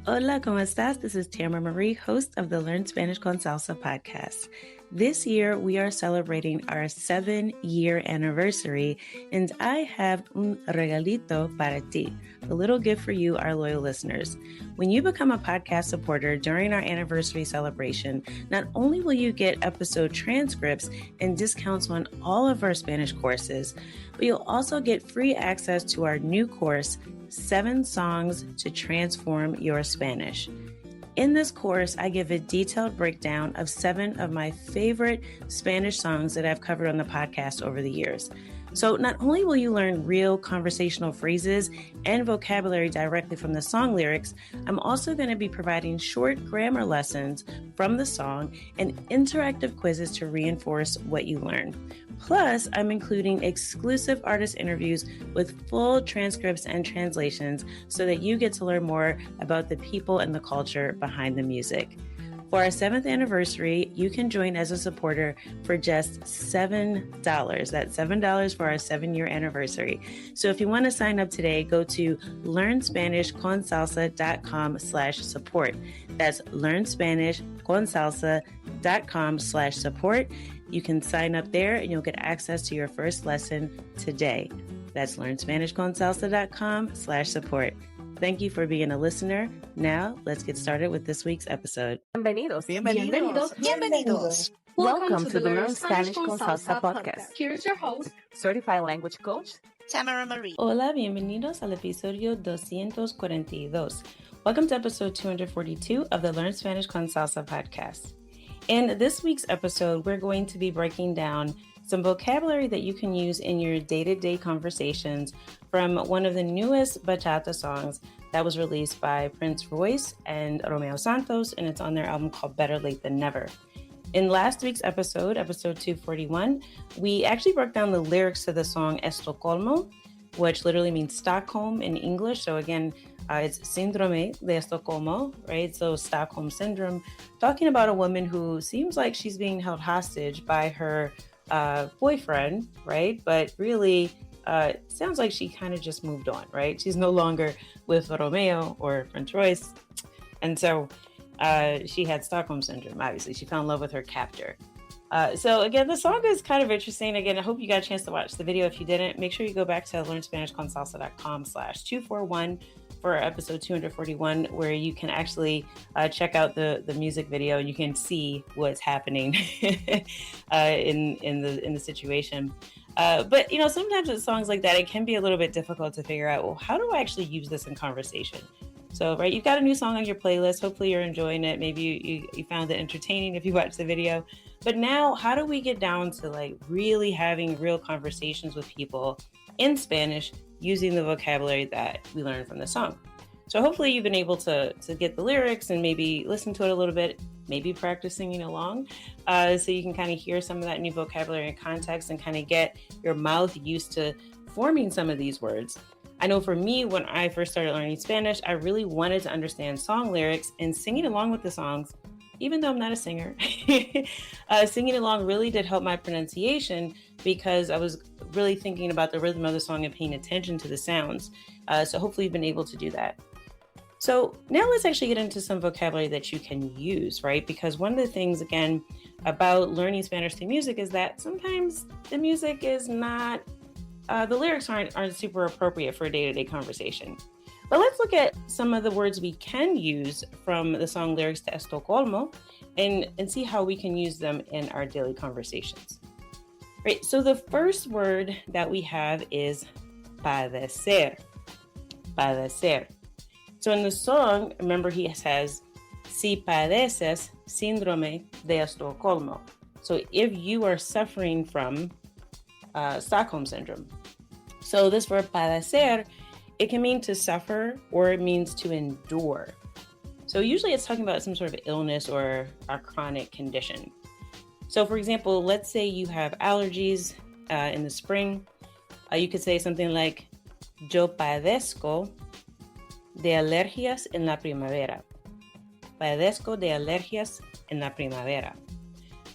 Hola, ¿cómo estás? This is Tamara Marie, host of the Learn Spanish con Salsa podcast. This year, we are celebrating our 7-year anniversary, and I have un regalito para ti, a little gift for you, our loyal listeners. When you become a podcast supporter during our anniversary celebration, not only will you get episode transcripts and discounts on all of our Spanish courses, but you'll also get free access to our new course, 7 Songs to Transform Your Spanish. In this course, I give a detailed breakdown of 7 of my favorite Spanish songs that I've covered on the podcast over the years. So not only will you learn real conversational phrases and vocabulary directly from the song lyrics, I'm also going to be providing short grammar lessons from the song and interactive quizzes to reinforce what you learn. Plus, I'm including exclusive artist interviews with full transcripts and translations so that you get to learn more about the people and the culture behind the music. For our 7th anniversary, you can join as a supporter for just $7. That's $7 for our 7-year anniversary. So if you want to sign up today, go to learnspanishconsalsa.com/support. That's learnspanishconsalsa.com/support. You can sign up there and you'll get access to your first lesson today. That's learnspanishconsalsa.com/support. Thank you for being a listener. Now, let's get started with this week's episode. Bienvenidos. Welcome to the Learn Spanish con Salsa podcast. Here's your host, Certified Language Coach, Tamara Marie. Hola, bienvenidos al episodio 242. Welcome to episode 242 of the Learn Spanish con Salsa podcast. In this week's episode, we're going to be breaking down some vocabulary that you can use in your day-to-day conversations from one of the newest bachata songs that was released by Prince Royce and Romeo Santos, and it's on their album called Better Late Than Never. In last week's episode 241, we actually broke down the lyrics to the song Estocolmo, which literally means Stockholm in English. So again, it's Síndrome de Estocolmo, right? So Stockholm Syndrome, talking about a woman who seems like she's being held hostage by her boyfriend, right? But really, sounds like she kind of just moved on, right? She's no longer with Romeo or Prince Royce. And so she had Stockholm Syndrome, obviously. She fell in love with her captor. So again, the song is kind of interesting. Again, I hope you got a chance to watch the video. If you didn't, make sure you go back to learnspanishconsalsa.com/241 for episode 241, where you can actually check out the music video and you can see what's happening in the situation. But you know, sometimes with songs like that, it can be a little bit difficult to figure out, well, how do I actually use this in conversation? So, right, you've got a new song on your playlist. Hopefully you're enjoying it. Maybe you found it entertaining if you watched the video. But now, how do we get down to like really having real conversations with people in Spanish using the vocabulary that we learned from the song? So hopefully you've been able to get the lyrics and maybe listen to it a little bit, maybe practice singing along, so you can kind of hear some of that new vocabulary and context and kind of get your mouth used to forming some of these words. I know for me, when I first started learning Spanish, I really wanted to understand song lyrics, and singing along with the songs, even though I'm not a singer, singing along really did help my pronunciation because I was really thinking about the rhythm of the song and paying attention to the sounds. So hopefully you've been able to do that. So now let's actually get into some vocabulary that you can use, right? Because one of the things, again, about learning Spanish through music is that sometimes the music is not, the lyrics aren't super appropriate for a day-to-day conversation. But let's look at some of the words we can use from the song lyrics to Estocolmo and see how we can use them in our daily conversations. Right, so the first word that we have is padecer. Padecer. So in the song, remember he says, si padeces síndrome de Estocolmo. So if you are suffering from Stockholm Syndrome. So this verb padecer, it can mean to suffer or it means to endure. So usually it's talking about some sort of illness or a chronic condition. So for example, let's say you have allergies in the spring. You could say something like, yo padezco de alergias en la primavera. Padezco de alergias en la primavera.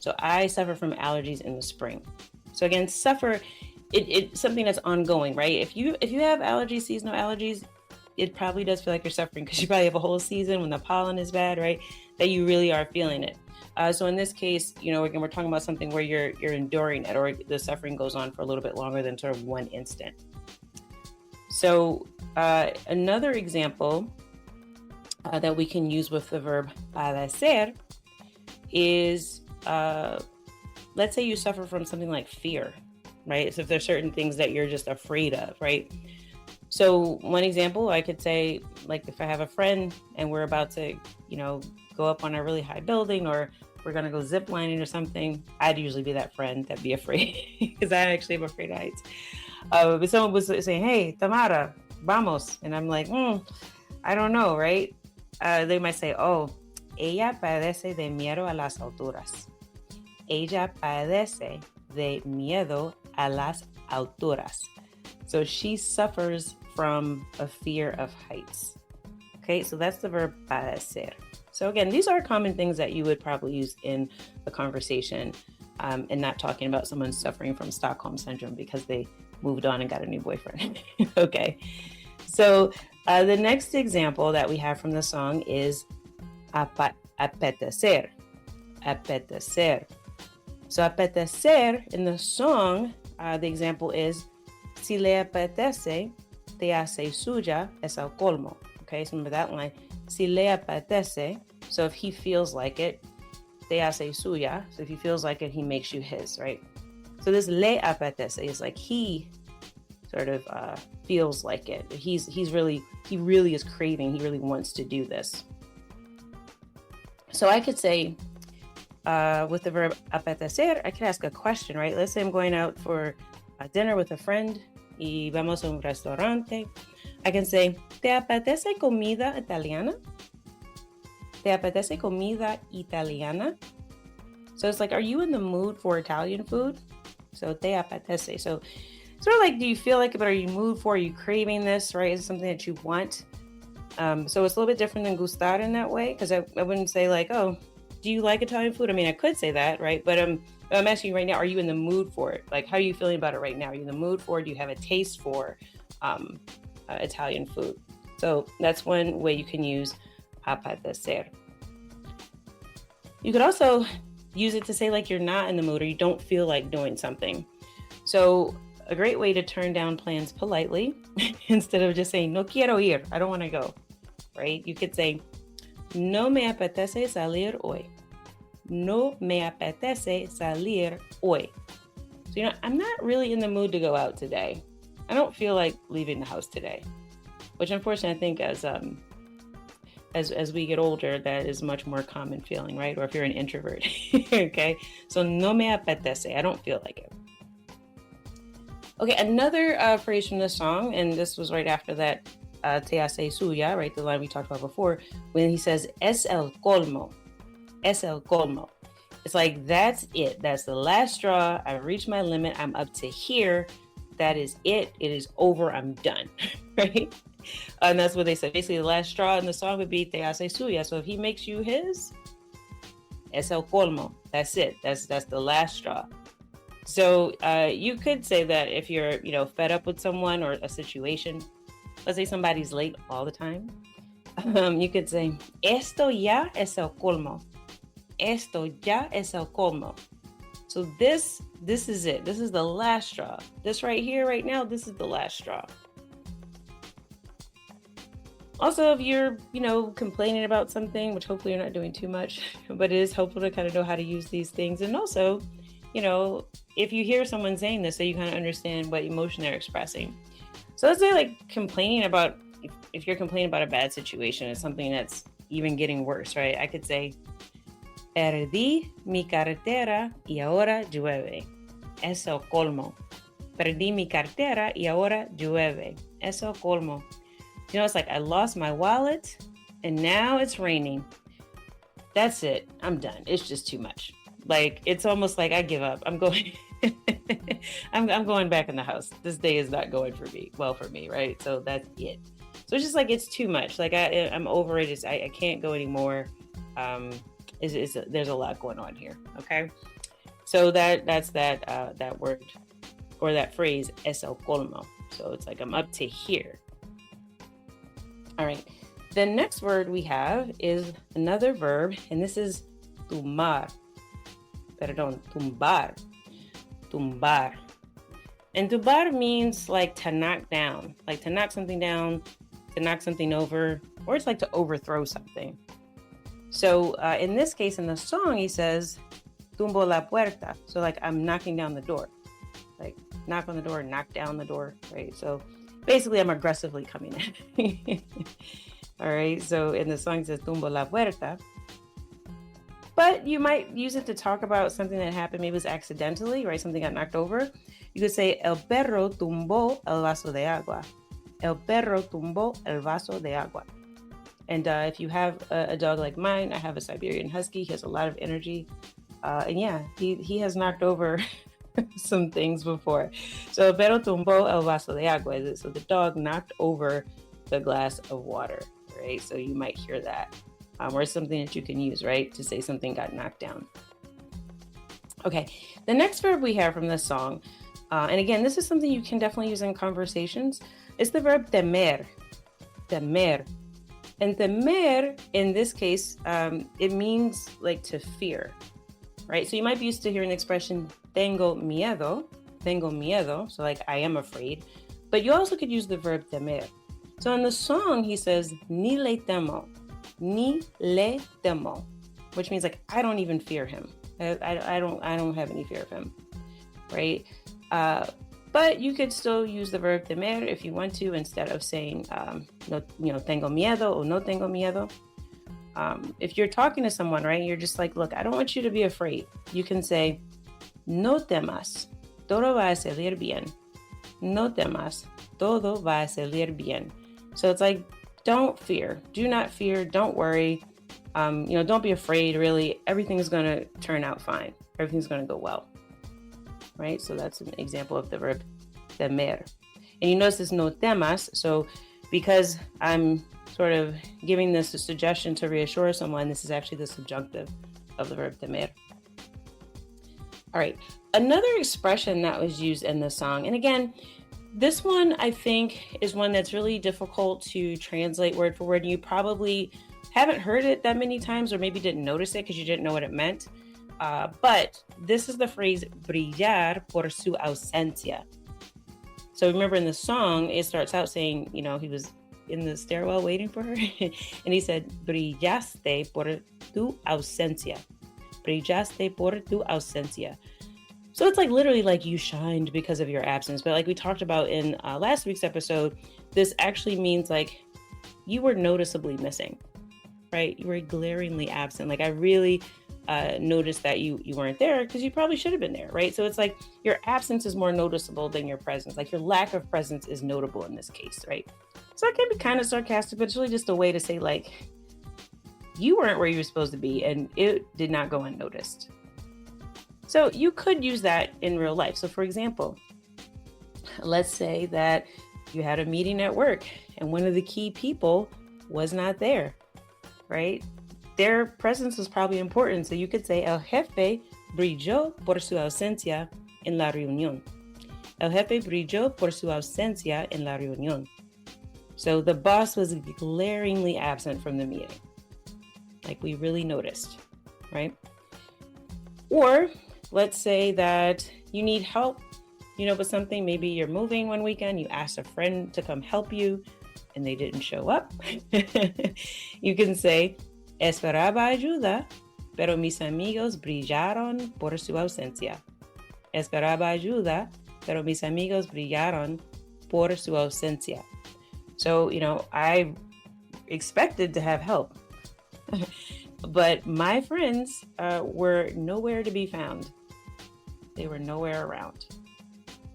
So I suffer from allergies in the spring. So again, suffer, it's something that's ongoing, right? If you have allergies, seasonal allergies, it probably does feel like you're suffering because you probably have a whole season when the pollen is bad, right? That you really are feeling it. So in this case, again, we're talking about something where you're enduring it, or the suffering goes on for a little bit longer than sort of one instant. So another example that we can use with the verb padecer is, let's say you suffer from something like fear, right? So if there's certain things that you're just afraid of, right? So one example, I could say, like if I have a friend and we're about to, go up on a really high building, or we're going to go zip lining or something, I'd usually be that friend that'd be afraid because I actually am afraid of heights. But someone was saying, hey, Tamara, vamos. And I'm like, I don't know, right? They might say, oh, ella padece de miedo a las alturas. Ella padece de miedo a las alturas. So she suffers from a fear of heights. Okay, so that's the verb padecer. So again, these are common things that you would probably use in a conversation, and not talking about someone suffering from Stockholm syndrome because they moved on and got a new boyfriend. Okay, so the next example that we have from the song is apetecer. Apetecer. So apetecer in the song, the example is, si le apetece, te hace suya Estocolmo. Okay, so remember that line. Si le apetece, so if he feels like it, te hace suya. So if he feels like it, he makes you his, right? So this le apetece is like he sort of feels like it. He really is craving. He really wants to do this. So I could say, with the verb apetecer, I could ask a question, right? Let's say I'm going out for dinner with a friend y vamos a un restaurante. I can say, ¿te apetece comida italiana? ¿Te apetece comida italiana? So it's like, are you in the mood for Italian food? So te apetece. So sort of like, do you feel like it, but are you in the mood for, are you craving this, right? Is it something that you want? So it's a little bit different than gustar in that way, because I wouldn't say like, oh, do you like Italian food? I mean, I could say that, right? But I'm asking you right now, are you in the mood for it? Like, how are you feeling about it right now? Are you in the mood for it? Do you have a taste for Italian food? So that's one way you can use apetecer. You could also use it to say like you're not in the mood or you don't feel like doing something. So a great way to turn down plans politely, instead of just saying, no quiero ir, I don't want to go, right? You could say, no me apetece salir hoy. No me apetece salir hoy. So, I'm not really in the mood to go out today. I don't feel like leaving the house today, which unfortunately I think as we get older, that is much more common feeling, right? Or if you're an introvert, okay? So no me apetece, I don't feel like it. Okay, another phrase from the song, and this was right after that, te hace suya, right? The line we talked about before, when he says, es el colmo, es el colmo. It's like, that's it. That's the last straw. I've reached my limit. I'm up to here. That is it. It is over. I'm done, right? And that's what they said. Basically, the last straw in the song would be te hace suya. So if he makes you his, es el colmo. That's it. That's the last straw. So you could say that if you're, fed up with someone or a situation. Let's say somebody's late all the time. You could say, esto ya es el colmo. Esto ya es el colmo. So this is it. This is the last straw. This right here, right now, this is the last straw. Also, if you're, complaining about something, which hopefully you're not doing too much, but it is helpful to kind of know how to use these things. And also, if you hear someone saying this, so you kind of understand what emotion they're expressing. So let's say like complaining about, if you're complaining about a bad situation, it's something that's even getting worse, right? I could say, perdí mi cartera y ahora llueve. Es el colmo. Perdí mi cartera y ahora llueve. Es el colmo. It's like I lost my wallet and now it's raining. That's it. I'm done. It's just too much. Like, it's almost like I give up. I'm going... I'm going back in the house. This day is not going for me, right? So that's it. So it's just like, it's too much. Like I'm over it. I can't go anymore. There's a lot going on here. Okay. So that's that word or that phrase, es el colmo. So it's like, I'm up to here. All right. The next word we have is another verb, and this is tumbar. Perdón, tumbar. Tumbar. And tumbar means like to knock down, like to knock something down, to knock something over, or it's like to overthrow something. So in this case, in the song, he says, tumbo la puerta. So like I'm knocking down the door, like knock on the door, knock down the door, right? So basically I'm aggressively coming in. All right, so in the song it says tumbo la puerta. But you might use it to talk about something that happened, maybe it was accidentally, right? Something got knocked over. You could say, el perro tumbó el vaso de agua. El perro tumbó el vaso de agua. And if you have a dog like mine, I have a Siberian Husky. He has a lot of energy. And yeah, he has knocked over some things before. So, el perro tumbó el vaso de agua. So the dog knocked over the glass of water, right? So you might hear that. Or it's something that you can use, right? To say something got knocked down. Okay, the next verb we have from this song, and again, this is something you can definitely use in conversations, is the verb temer. Temer. And temer, in this case, it means like to fear, right? So you might be used to hearing the expression, tengo miedo, so like I am afraid. But you also could use the verb temer. So in the song, he says, ni le temo. Ni le temo, which means like I don't even fear him. I don't have any fear of him, right? But you could still use the verb temer if you want to instead of saying no, tengo miedo or no tengo miedo. If you're talking to someone, right, you're just like, look, I don't want you to be afraid. You can say, no temas, todo va a salir bien. No temas, todo va a salir bien. So it's like, don't fear, do not fear, don't worry, don't be afraid, really, everything's going to turn out fine. Everything's going to go well, right? So that's an example of the verb temer. And you notice this no temas, so because I'm sort of giving this a suggestion to reassure someone, this is actually the subjunctive of the verb temer. All right, another expression that was used in this song, and again, this one, I think, is one that's really difficult to translate word for word. And you probably haven't heard it that many times or maybe didn't notice it because you didn't know what it meant. But this is the phrase brillar por su ausencia. So remember in the song, it starts out saying, he was in the stairwell waiting for her. And he said, brillaste por tu ausencia. Brillaste por tu ausencia. So it's like literally like you shined because of your absence. But like we talked about in last week's episode, this actually means like you were noticeably missing, right? You were glaringly absent. Like I really noticed that you weren't there because you probably should have been there, right? So it's like your absence is more noticeable than your presence. Like your lack of presence is notable in this case, right? So it can be kind of sarcastic, but it's really just a way to say like you weren't where you were supposed to be and it did not go unnoticed. So you could use that in real life. So for example, let's say that you had a meeting at work and one of the key people was not there, right? Their presence was probably important. So you could say, el jefe brilló por su ausencia en la reunión. El jefe brilló por su ausencia en la reunión. So the boss was glaringly absent from the meeting. Like we really noticed, right? Or let's say that you need help, with something. Maybe you're moving one weekend, you asked a friend to come help you and they didn't show up. You can say, esperaba ayuda, pero mis amigos brillaron por su ausencia. Esperaba ayuda, pero mis amigos brillaron por su ausencia. So, I expected to have help, but my friends were nowhere to be found. They were nowhere around.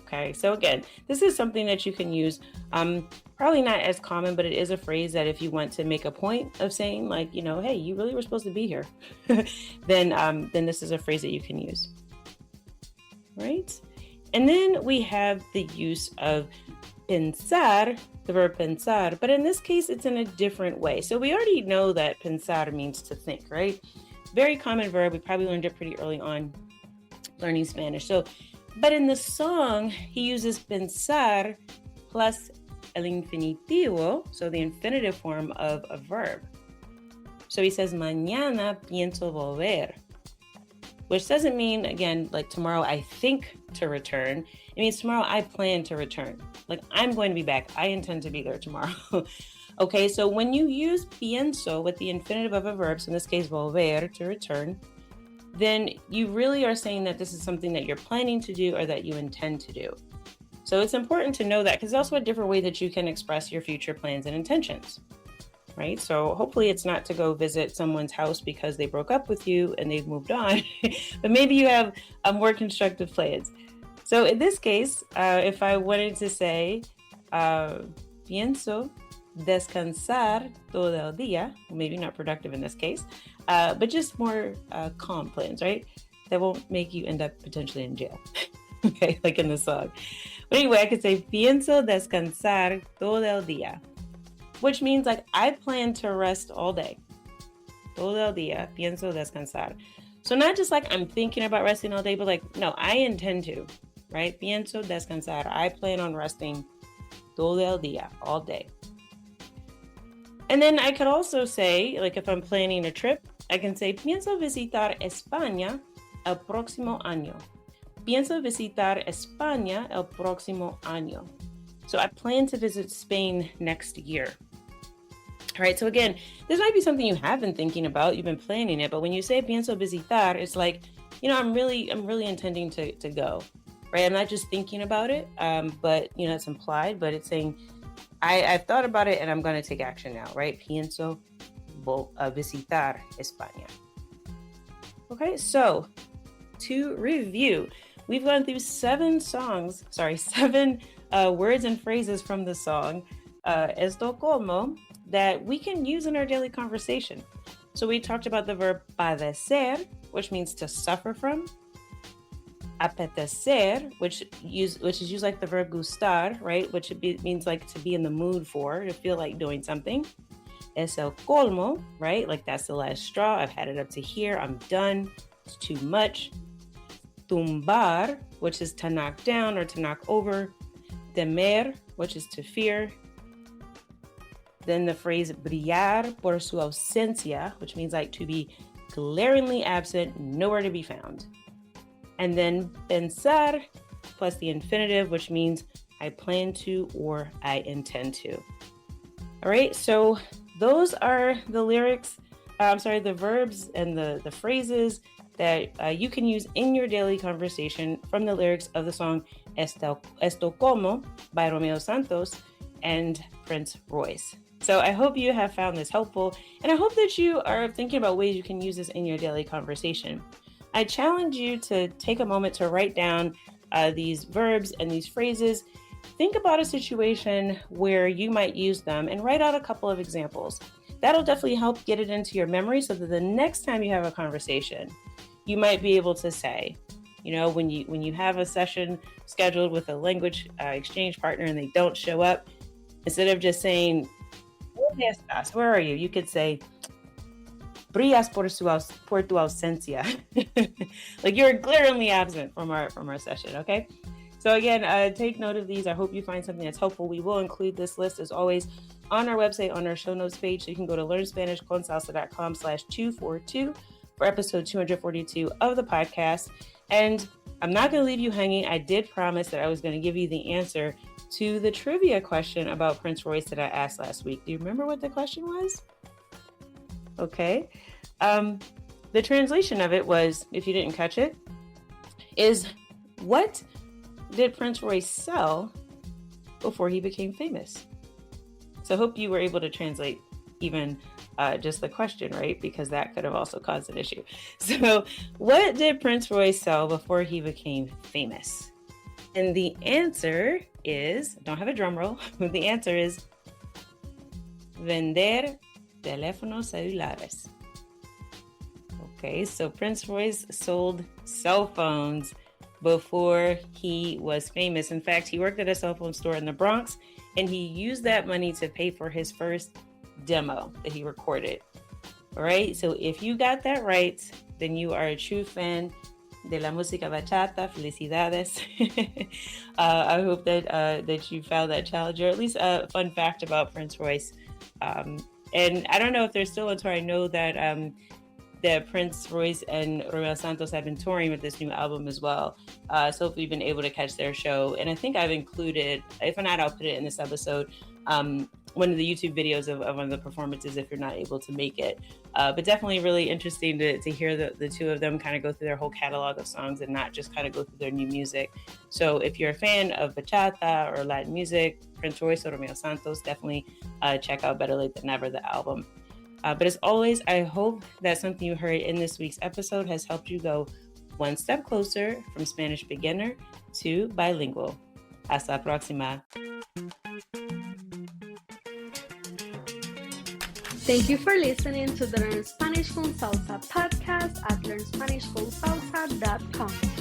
Okay, so again, this is something that you can use. Probably not as common, but it is a phrase that if you want to make a point of saying like, hey, you really were supposed to be here, then this is a phrase that you can use. Right? And then we have the use of pensar, the verb pensar, but in this case, it's in a different way. So we already know that pensar means to think, right? Very common verb. We probably learned it pretty early on learning Spanish. So, but in the song, he uses pensar plus el infinitivo, so the infinitive form of a verb. So he says, mañana pienso volver, which doesn't mean, again, like tomorrow I think to return. It means tomorrow I plan to return. Like I'm going to be back. I intend to be there tomorrow. Okay, so when you use pienso with the infinitive of a verb, so in this case, volver, to return, then you really are saying that this is something that you're planning to do or that you intend to do. So it's important to know that because it's also a different way that you can express your future plans and intentions, right? So hopefully it's not to go visit someone's house because they broke up with you and they've moved on, but maybe you have more constructive plans. So in this case, if I wanted to say, pienso descansar todo el día, maybe not productive in this case, but just more calm plans, right? That won't make you end up potentially in jail, okay, like in the song. But anyway, I could say, pienso descansar todo el día, which means like I plan to rest all day. Todo el día, pienso descansar. So not just like I'm thinking about resting all day, but like, no, I intend to, right? Pienso descansar. I plan on resting todo el día, all day. And then I could also say, like if I'm planning a trip, I can say, pienso visitar España el próximo año. Pienso visitar España el próximo año. So I plan to visit Spain next year. All right, so again, this might be something you have been thinking about, you've been planning it, but when you say pienso visitar, it's like, you know, I'm really intending to go, right? I'm not just thinking about it, but you know, it's implied, but it's saying, I've thought about it and I'm going to take action now, right? Pienso visitar España. Okay, so to review, we've gone through seven words and phrases from the song Estocolmo that we can use in our daily conversation. So we talked about the verb padecer, which means to suffer from. Apetecer, which is used like the verb gustar, right? Which means like to be in the mood for, to feel like doing something. Es el colmo, right? Like that's the last straw. I've had it up to here. I'm done. It's too much. Tumbar, which is to knock down or to knock over. Temer, which is to fear. Then the phrase brillar por su ausencia, which means like to be glaringly absent, nowhere to be found. And then pensar plus the infinitive, which means I plan to or I intend to. All right, so those are the lyrics, the verbs and the phrases that you can use in your daily conversation from the lyrics of the song Estocolmo by Romeo Santos and Prince Royce. So I hope you have found this helpful, and I hope that you are thinking about ways you can use this in your daily conversation. I challenge you to take a moment to write down these verbs and these phrases. Think about a situation where you might use them and write out a couple of examples. That'll definitely help get it into your memory so that the next time you have a conversation, you might be able to say, you know, when you have a session scheduled with a language exchange partner and they don't show up, instead of just saying, ¿Dónde estás? Where are you? You could say, brillas por tu ausencia. Like you're glaringly absent from our session, okay? So again, take note of these. I hope you find something that's helpful. We will include this list as always on our website, on our show notes page. So you can go to learnspanishconsalsa.com/242 for episode 242 of the podcast. And I'm not going to leave you hanging. I did promise that I was going to give you the answer to the trivia question about Prince Royce that I asked last week. Do you remember what the question was? Okay. The translation of it was, if you didn't catch it, is what did Prince Royce sell before he became famous? So I hope you were able to translate even just the question, right? Because that could have also caused an issue. So what did Prince Royce sell before he became famous? And the answer is, don't have a drum roll, but the answer is vender teléfonos celulares. Okay, so Prince Royce sold cell phones before he was famous. In fact, he worked at a cell phone store in the Bronx, and he used that money to pay for his first demo that he recorded. All right, so if you got that right, then you are a true fan de la música bachata. Felicidades. I hope that you found that challenge, or at least a fun fact about Prince Royce. And I don't know if they're still on tour. I know that Prince Royce and Romeo Santos have been touring with this new album as well. So hopefully you've been able to catch their show. And I think I've included, if not, I'll put it in this episode, one of the YouTube videos of one of the performances if you're not able to make it. But definitely really interesting to hear the two of them kind of go through their whole catalog of songs and not just kind of go through their new music. So if you're a fan of bachata or Latin music, Prince Royce or Romeo Santos, definitely check out Better Late Than Never, the album. But as always, I hope that something you heard in this week's episode has helped you go one step closer from Spanish beginner to bilingual. Hasta la próxima. Thank you for listening to the Learn Spanish con Salsa podcast at learnspanishconsalsa.com.